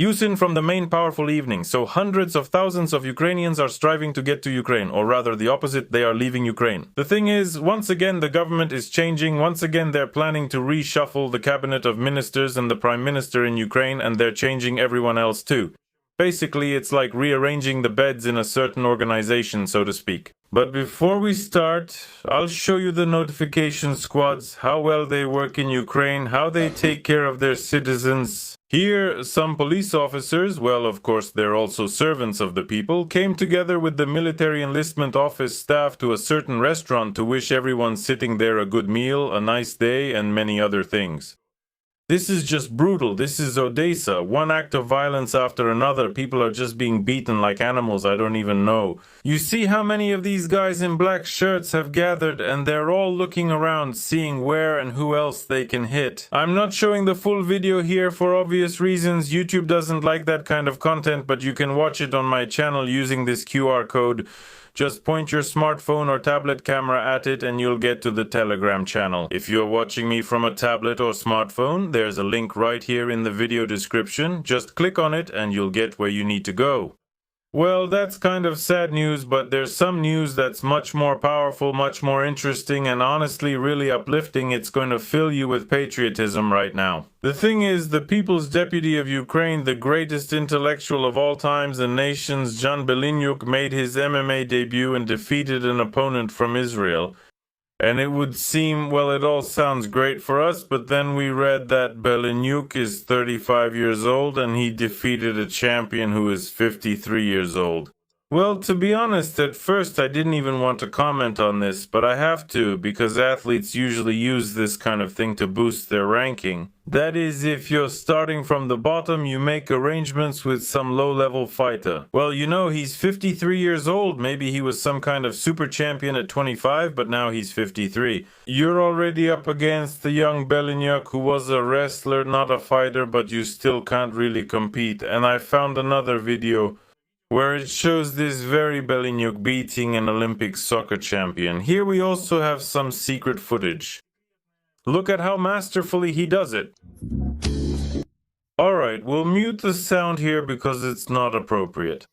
Yusin from the main powerful evening, so hundreds of thousands of Ukrainians are striving to get to Ukraine, or rather the opposite, they are leaving Ukraine. The thing is, once again the government is changing, once again they're planning to reshuffle the cabinet of ministers and the prime minister in Ukraine, and they're changing everyone else too. Basically, it's like rearranging the beds in a certain organization, so to speak. But before we start, I'll show you the notification squads, how well they work in Ukraine, how they take care of their citizens. Here, some police officers, well, of course, they're also servants of the people, came together with the military enlistment office staff to a certain restaurant to wish everyone sitting there a good meal, a nice day, and many other things. This is just brutal. This is Odessa. One act of violence after another. People are just being beaten like animals. I don't even know. You see how many of these guys in black shirts have gathered, and they're all looking around, seeing where and who else they can hit. I'm not showing the full video here for obvious reasons. YouTube doesn't like that kind of content, but you can watch it on my channel using this QR code. Just point your smartphone or tablet camera at it and you'll get to the Telegram channel. If you're watching me from a tablet or smartphone, there's a link right here in the video description. Just click on it and you'll get where you need to go. Well, that's kind of sad news, but there's some news that's much more powerful, much more interesting, and honestly really uplifting. It's going to fill you with patriotism right now. The thing is, the People's Deputy of Ukraine, the greatest intellectual of all times and nations, Jan Belinyuk, made his MMA debut and defeated an opponent from Israel. And it would seem, well, it all sounds great for us, but then we read that Belinyuk is 35 years old and he defeated a champion who is 53 years old. Well, to be honest, at first I didn't even want to comment on this, but I have to, because athletes usually use this kind of thing to boost their ranking. That is, if you're starting from the bottom, you make arrangements with some low-level fighter. Well, you know, he's 53 years old. Maybe he was some kind of super champion at 25, but now he's 53. You're already up against the young Belinyuk, who was a wrestler, not a fighter, but you still can't really compete. And I found another video where it shows this very Belinyuk beating an Olympic soccer champion. Here we also have some secret footage. Look at how masterfully he does it. Alright, we'll mute the sound here because it's not appropriate.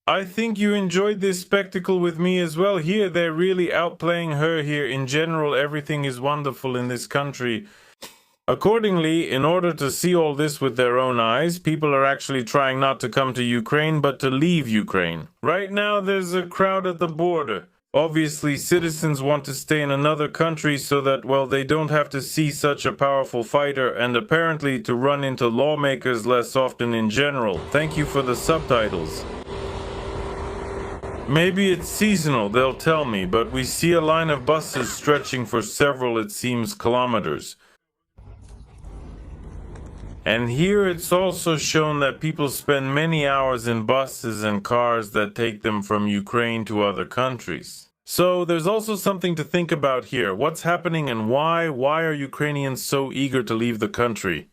I think you enjoyed this spectacle with me as well. Here they're really outplaying her here. In general, everything is wonderful in this country. Accordingly, in order to see all this with their own eyes, people are actually trying not to come to Ukraine, but to leave Ukraine. Right now, there's a crowd at the border. Obviously, citizens want to stay in another country so that, well, they don't have to see such a powerful fighter, and apparently to run into lawmakers less often in general. Thank you for the subtitles. Maybe it's seasonal, they'll tell me, but we see a line of buses stretching for several, it seems, kilometers. And here it's also shown that people spend many hours in buses and cars that take them from Ukraine to other countries. So there's also something to think about here. What's happening and why? Why are Ukrainians so eager to leave the country?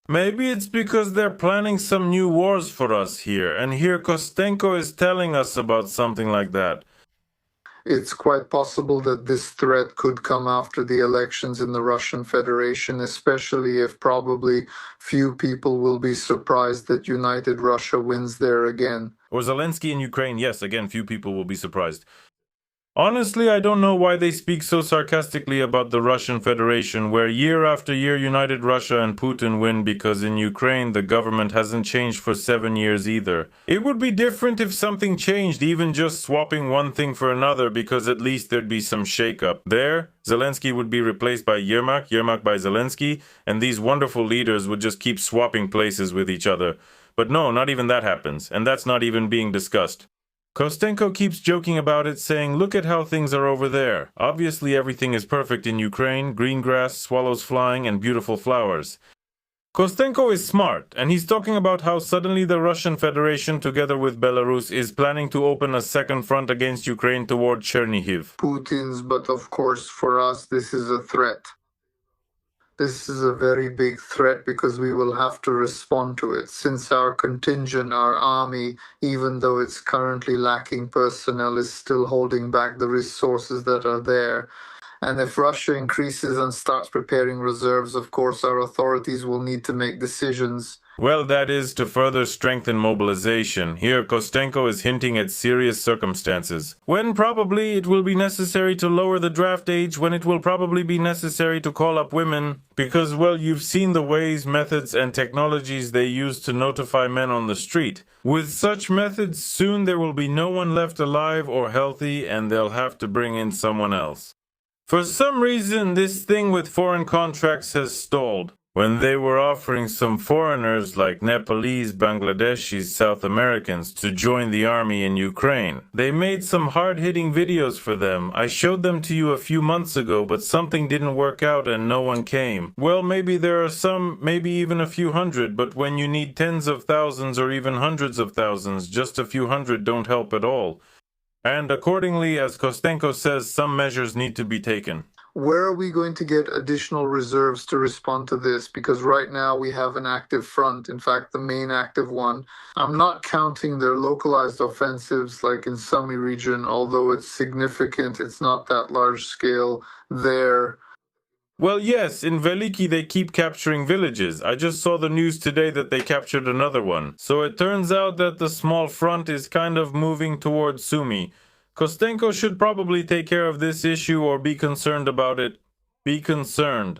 Maybe it's because they're planning some new wars for us here, and here Kostenko is telling us about something like that. It's quite possible that this threat could come after the elections in the Russian Federation, especially if probably few people will be surprised that United Russia wins there again. Or Zelensky in Ukraine, yes, again, few people will be surprised. Honestly, I don't know why they speak so sarcastically about the Russian Federation, where year after year United Russia and Putin win, because in Ukraine the government hasn't changed for 7 years either. It would be different if something changed, even just swapping one thing for another, because at least there'd be some shake-up. There, Zelensky would be replaced by Yermak, Yermak by Zelensky, and these wonderful leaders would just keep swapping places with each other. But no, not even that happens, and that's not even being discussed. Kostenko keeps joking about it, saying, look at how things are over there. Obviously everything is perfect in Ukraine, green grass, swallows flying, and beautiful flowers. Kostenko is smart, and he's talking about how suddenly the Russian Federation, together with Belarus, is planning to open a second front against Ukraine toward Chernihiv. Putin's, but of course for us this is a threat. This is a very big threat because we will have to respond to it, since our contingent, our army, even though it's currently lacking personnel, is still holding back the resources that are there. And if Russia increases and starts preparing reserves, of course, our authorities will need to make decisions. Well, that is to further strengthen mobilization. Here, Kostenko is hinting at serious circumstances. When probably it will be necessary to lower the draft age, when it will probably be necessary to call up women. Because, well, you've seen the ways, methods, and technologies they use to notify men on the street. With such methods, soon there will be no one left alive or healthy, and they'll have to bring in someone else. For some reason, this thing with foreign contracts has stalled. When they were offering some foreigners like Nepalese, Bangladeshis, South Americans to join the army in Ukraine, they made some hard-hitting videos for them. I showed them to you a few months ago, but something didn't work out and no one came. Well, maybe there are some, maybe even a few hundred, but when you need tens of thousands or even hundreds of thousands, just a few hundred don't help at all. And accordingly, as Kostenko says, some measures need to be taken. Where are we going to get additional reserves to respond to this? Because right now we have an active front, in fact, the main active one. I'm not counting their localized offensives like in Sumy region, although it's significant, it's not that large scale there. Well, yes, in Veliki they keep capturing villages. I just saw the news today that they captured another one. So it turns out that the small front is kind of moving towards Sumy. Kostenko should probably take care of this issue or be concerned about it. Be concerned.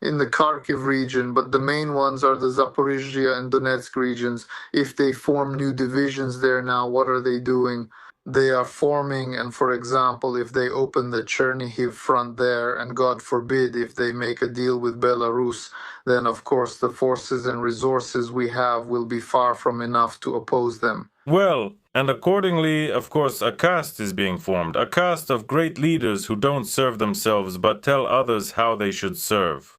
In the Kharkiv region, but the main ones are the Zaporizhia and Donetsk regions. If they form new divisions there now, what are they doing? They are forming, and for example, if they open the Chernihiv front there, and God forbid if they make a deal with Belarus, then of course the forces and resources we have will be far from enough to oppose them. Well, and accordingly, of course, a caste is being formed, a caste of great leaders who don't serve themselves but tell others how they should serve.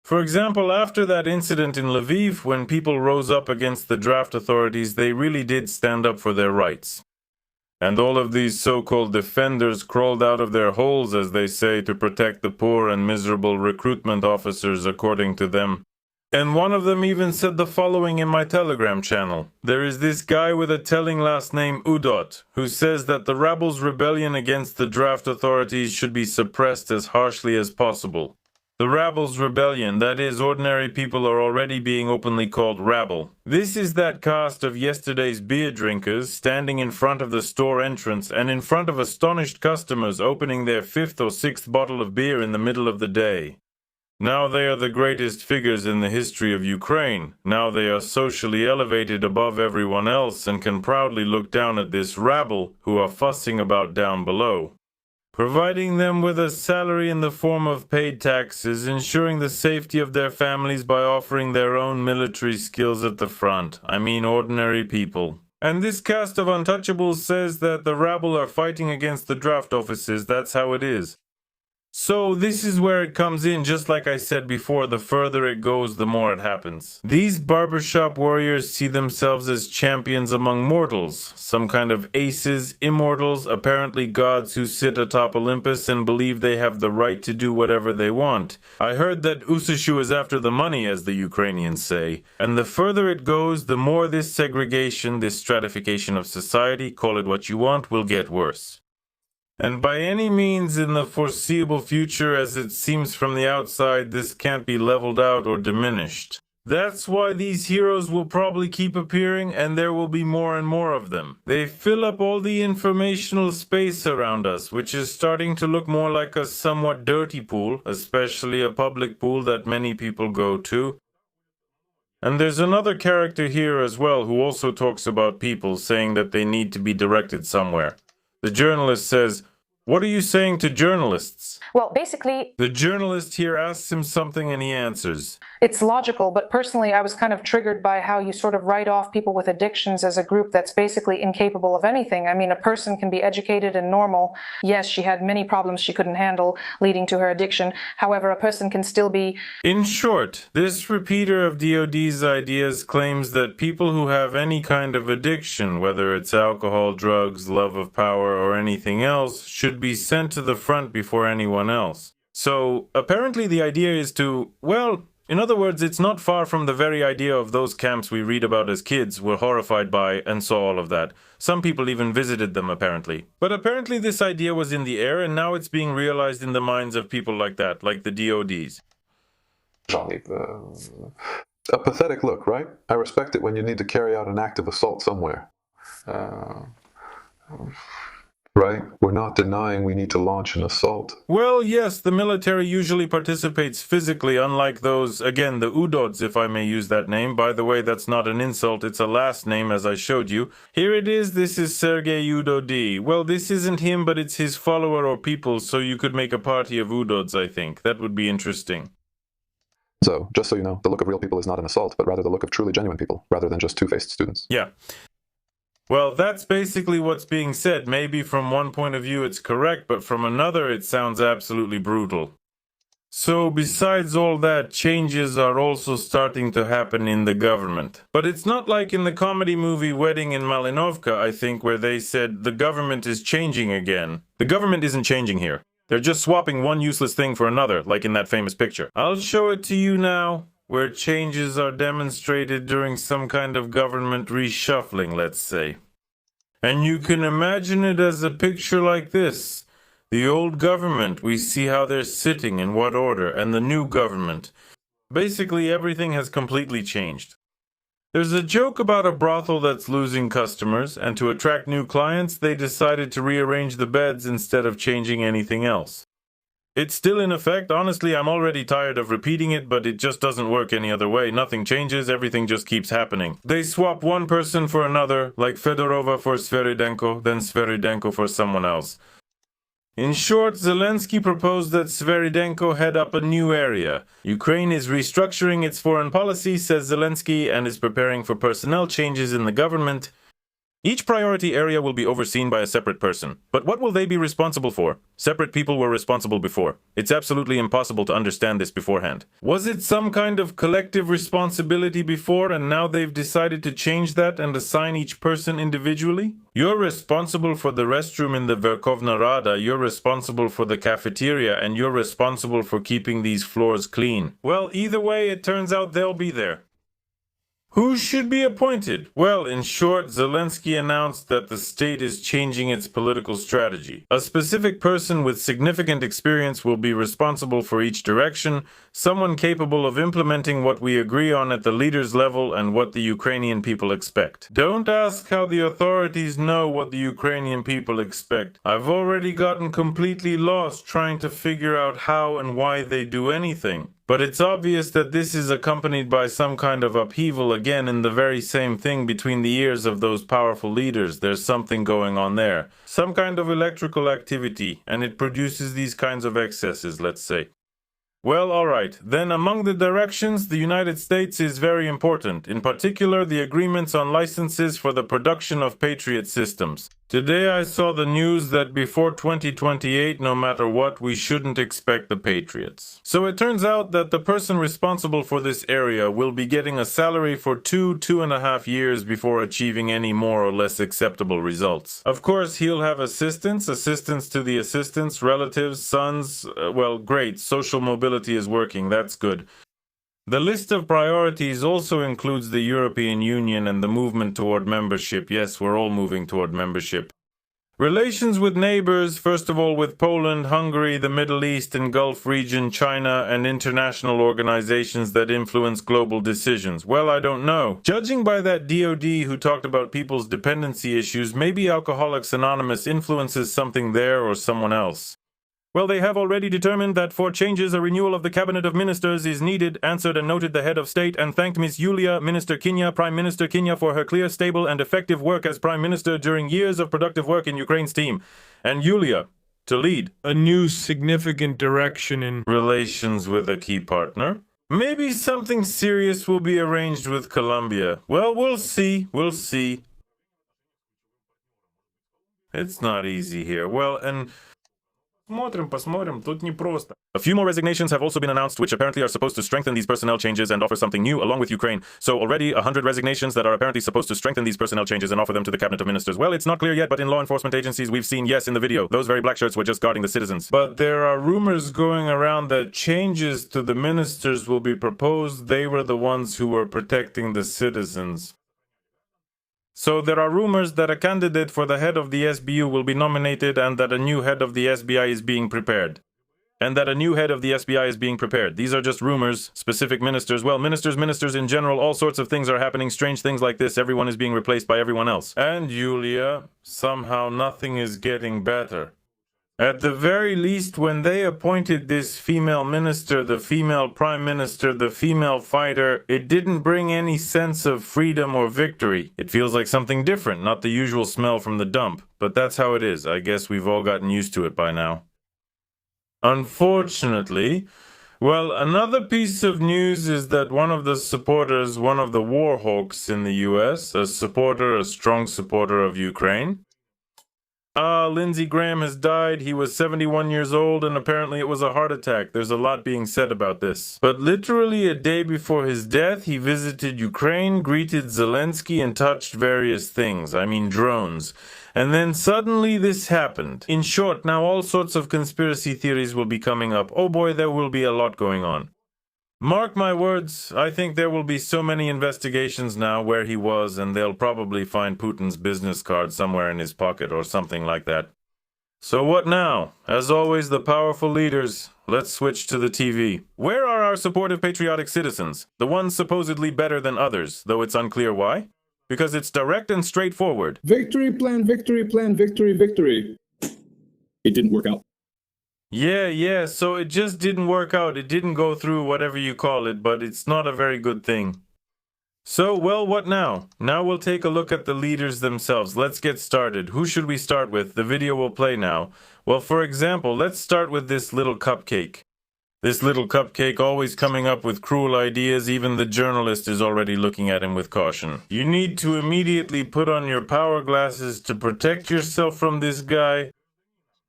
For example, after that incident in Lviv, when people rose up against the draft authorities, they really did stand up for their rights. And all of these so-called defenders crawled out of their holes, as they say, to protect the poor and miserable recruitment officers, according to them. And one of them even said the following in my Telegram channel. There is this guy with a telling last name Udot, who says that the rabbles' rebellion against the draft authorities should be suppressed as harshly as possible. The rabbles' rebellion, that is, ordinary people are already being openly called rabble. This is that caste of yesterday's beer drinkers standing in front of the store entrance and in front of astonished customers opening their fifth or sixth bottle of beer in the middle of the day. Now they are the greatest figures in the history of Ukraine. Now they are socially elevated above everyone else and can proudly look down at this rabble who are fussing about down below. Providing them with a salary in the form of paid taxes, ensuring the safety of their families by offering their own military skills at the front. I mean ordinary people. And this caste of untouchables says that the rabble are fighting against the draft offices. That's how it is. So this is where it comes in, just like I said before, the further it goes, the more it happens. These barbershop warriors see themselves as champions among mortals, some kind of aces, immortals, apparently gods who sit atop Olympus and believe they have the right to do whatever they want. I heard that Usashu is after the money, as the Ukrainians say, and the further it goes, the more this segregation, this stratification of society, call it what you want, will get worse. And by any means in the foreseeable future, as it seems from the outside, this can't be leveled out or diminished. That's why these heroes will probably keep appearing, and there will be more and more of them. They fill up all the informational space around us, which is starting to look more like a somewhat dirty pool, especially a public pool that many people go to. And there's another character here as well who also talks about people, saying that they need to be directed somewhere. The journalist says, "What are you saying to journalists?" Well, basically, The journalist here asks him something and he answers. it's logical, but personally, I was kind of triggered by how you sort of write off people with addictions as a group that's basically incapable of anything. I mean, a person can be educated and normal. Yes, she had many problems she couldn't handle, leading to her addiction. However, a person can still be... In short, this repeater of DOD's ideas claims that people who have any kind of addiction, whether it's alcohol, drugs, love of power, or anything else, should be sent to the front before anyone else. So, apparently the idea is to, well, In other words, it's not far from the very idea of those camps we read about as kids, were horrified by, and saw all of that. Some people even visited them, apparently. But apparently this idea was in the air, and now it's being realized in the minds of people like that, like the DODs. A pathetic look, right? I respect it when you need to carry out an active assault somewhere. Right? We're not denying we need to launch an assault. Well, yes, the military usually participates physically, unlike those, again, the Udods, if I may use that name. By the way, that's not an insult, it's a last name, as I showed you. Here it is, this is Sergei Udodi. Well, this isn't him, but it's his follower or people, so you could make a party of Udods, I think. That would be interesting. So, just so you know, the look of real people is not an assault, but rather the look of truly genuine people, rather than just two-faced students. Yeah. Well, that's basically what's being said. Maybe from one point of view it's correct, but from another it sounds absolutely brutal. So besides all that, changes are also starting to happen in the government. But it's not like in the comedy movie Wedding in Malinovka, I think, where they said the government is changing again. The government isn't changing here. They're just swapping one useless thing for another, like in that famous picture. I'll show it to you now, where changes are demonstrated during some kind of government reshuffling, let's say. And you can imagine it as a picture like this. The old government, we see how they're sitting, in what order, and the new government. Basically, everything has completely changed. There's a joke about a brothel that's losing customers, and to attract new clients, they decided to rearrange the beds instead of changing anything else. It's still in effect. Honestly, I'm already tired of repeating it, but it just doesn't work any other way. Nothing changes, everything just keeps happening. They swap one person for another, like Fedorova for Sveridenko, then Sveridenko for someone else. In short, Zelensky proposed that Sveridenko head up a new area. Ukraine is restructuring its foreign policy, says Zelensky, and is preparing for personnel changes in the government. Each priority area will be overseen by a separate person. But what will they be responsible for? Separate people were responsible before. It's absolutely impossible to understand this beforehand. Was it some kind of collective responsibility before, and now they've decided to change that and assign each person individually? You're responsible for the restroom in the Verkhovna Rada, you're responsible for the cafeteria, and you're responsible for keeping these floors clean. Well, either way, it turns out they'll be there. Who should be appointed? Well, in short, Zelensky announced that the state is changing its political strategy. A specific person with significant experience will be responsible for each direction, someone capable of implementing what we agree on at the leaders' level and what the Ukrainian people expect. Don't ask how the authorities know what the Ukrainian people expect. I've already gotten completely lost trying to figure out how and why they do anything. But it's obvious that this is accompanied by some kind of upheaval again in the very same thing between the ears of those powerful leaders. There's something going on there. Some kind of electrical activity, and it produces these kinds of excesses, let's say. Well, alright. Then among the directions, the United States is very important. In particular, the agreements on licenses for the production of Patriot systems. Today I saw the news that before 2028, no matter what, we shouldn't expect the Patriots. So it turns out that the person responsible for this area will be getting a salary for 2.5 years before achieving any more or less acceptable results. Of course, he'll have assistants to the assistants, relatives, sons. Well, great, social mobility is working, that's good. The list of priorities also includes the European Union and the movement toward membership. Yes, we're all moving toward membership. Relations with neighbors, first of all with Poland, Hungary, the Middle East and Gulf region, China, and international organizations that influence global decisions. Well, I don't know. Judging by that DOD who talked about people's dependency issues, maybe Alcoholics Anonymous influences something there or someone else. Well, they have already determined that for changes a renewal of the cabinet of ministers is needed, answered and noted the head of state, and thanked Ms. Yulia, Minister Kinya, Prime Minister Kinya, for her clear, stable, and effective work as Prime Minister during years of productive work in Ukraine's team. And Yulia, to lead a new significant direction in relations with a key partner. Maybe something serious will be arranged with Colombia. Well, we'll see. It's not easy here. Well, and Посмотрим, тут непросто. A few more resignations have also been announced, which apparently are supposed to strengthen these personnel changes and offer something new along with Ukraine. So already 100 resignations that are apparently supposed to strengthen these personnel changes and offer them to the cabinet of ministers. Well, it's not clear yet, but in law enforcement agencies we've seen, yes, in the video, those very black shirts were just guarding the citizens. But there are rumors going around that changes to the ministers will be proposed. They were the ones who were protecting the citizens. So there are rumors that a candidate for the head of the SBU will be nominated and that a new head of the SBI is being prepared. These are just rumors. Specific ministers, well, ministers in general, all sorts of things are happening. Strange things like this. Everyone is being replaced by everyone else. And Yulia, somehow nothing is getting better. At the very least, when they appointed this female minister, the female prime minister, the female fighter, it didn't bring any sense of freedom or victory. It feels like something different, not the usual smell from the dump. But that's how it is. I guess we've all gotten used to it by now. Unfortunately, well, another piece of news is that one of the supporters, one of the war hawks in the US, a strong supporter of Ukraine, Lindsey Graham has died. He was 71 years old, and apparently it was a heart attack. There's a lot being said about this. But literally a day before his death, he visited Ukraine, greeted Zelensky, and touched various things. I mean, drones. And then suddenly this happened. In short, now all sorts of conspiracy theories will be coming up. Oh boy, there will be a lot going on. Mark my words, I think there will be so many investigations now where he was, and they'll probably find Putin's business card somewhere in his pocket or something like that. So what now? As always, the powerful leaders. Let's switch to the TV. Where are our supportive patriotic citizens? The ones supposedly better than others, though it's unclear why? Because it's direct and straightforward. Victory plan, victory plan, victory, victory. It didn't work out. Yeah, so it just didn't work out. It didn't go through, whatever you call it, but it's not a very good thing. So, well, what now? Now we'll take a look at the leaders themselves. Let's get started. Who should we start with? The video will play now. Well, for example, let's start with this little cupcake. This little cupcake always coming up with cruel ideas. Even the journalist is already looking at him with caution. You need to immediately put on your power glasses to protect yourself from this guy.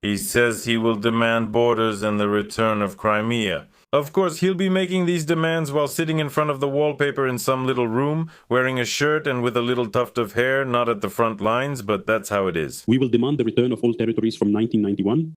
He says he will demand borders and the return of Crimea. Of course, he'll be making these demands while sitting in front of the wallpaper in some little room, wearing a shirt and with a little tuft of hair, not at the front lines, but that's how it is. We will demand the return of all territories from 1991.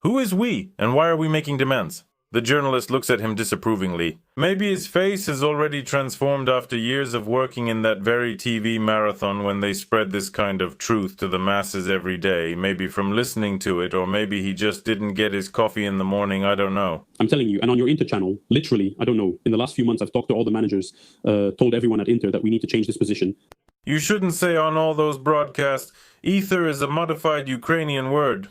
Who is we, and why are we making demands? The journalist looks at him disapprovingly. Maybe his face has already transformed after years of working in that very TV marathon when they spread this kind of truth to the masses every day. Maybe from listening to it, or maybe he just didn't get his coffee in the morning, I don't know. I'm telling you, and on your Inter channel, literally, I don't know, in the last few months I've talked to all the managers, told everyone at Inter that we need to change this position. You shouldn't say on all those broadcasts, ether is a modified Ukrainian word.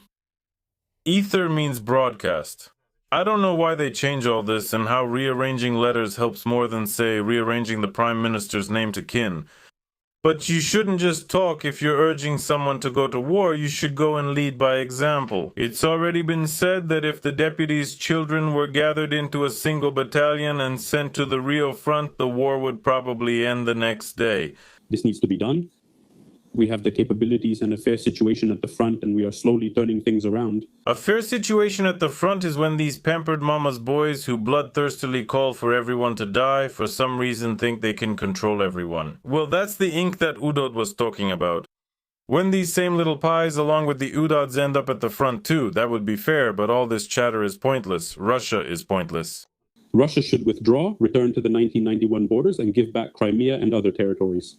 Ether means broadcast. I don't know why they change all this and how rearranging letters helps more than, say, rearranging the Prime Minister's name to kin. But you shouldn't just talk. If you're urging someone to go to war, you should go and lead by example. It's already been said that if the deputies' children were gathered into a single battalion and sent to the Rio front, the war would probably end the next day. This needs to be done. We have the capabilities and a fair situation at the front, and we are slowly turning things around. A fair situation at the front is when these pampered mama's boys who bloodthirstily call for everyone to die for some reason think they can control everyone. Well, that's the ink that Udod was talking about. When these same little pies along with the Udods end up at the front too, that would be fair, but all this chatter is pointless. Russia is pointless. Russia should withdraw, return to the 1991 borders, and give back Crimea and other territories.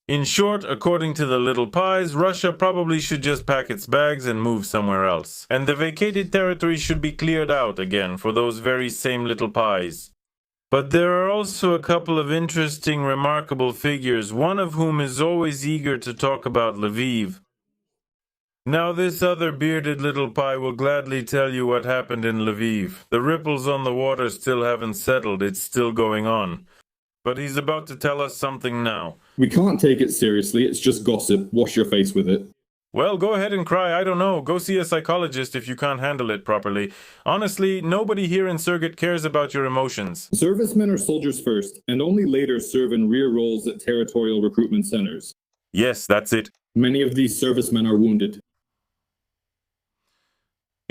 In short, according to the little pies, Russia probably should just pack its bags and move somewhere else. And the vacated territory should be cleared out again for those very same little pies. But there are also a couple of interesting, remarkable figures, one of whom is always eager to talk about Lviv. Now this other bearded little pie will gladly tell you what happened in Lviv. The ripples on the water still haven't settled, it's still going on. But he's about to tell us something now. We can't take it seriously, it's just gossip. Wash your face with it. Well, go ahead and cry, I don't know. Go see a psychologist if you can't handle it properly. Honestly, nobody here in Surgut cares about your emotions. Servicemen are soldiers first, and only later serve in rear roles at territorial recruitment centers. Yes, that's it. Many of these servicemen are wounded.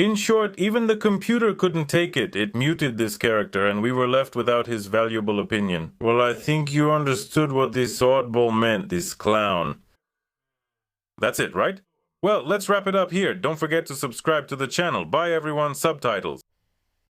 In short, even the computer couldn't take it. It muted this character, and we were left without his valuable opinion. Well, I think you understood what this oddball meant, this clown. That's it, right? Well, let's wrap it up here. Don't forget to subscribe to the channel. Bye everyone, subtitles.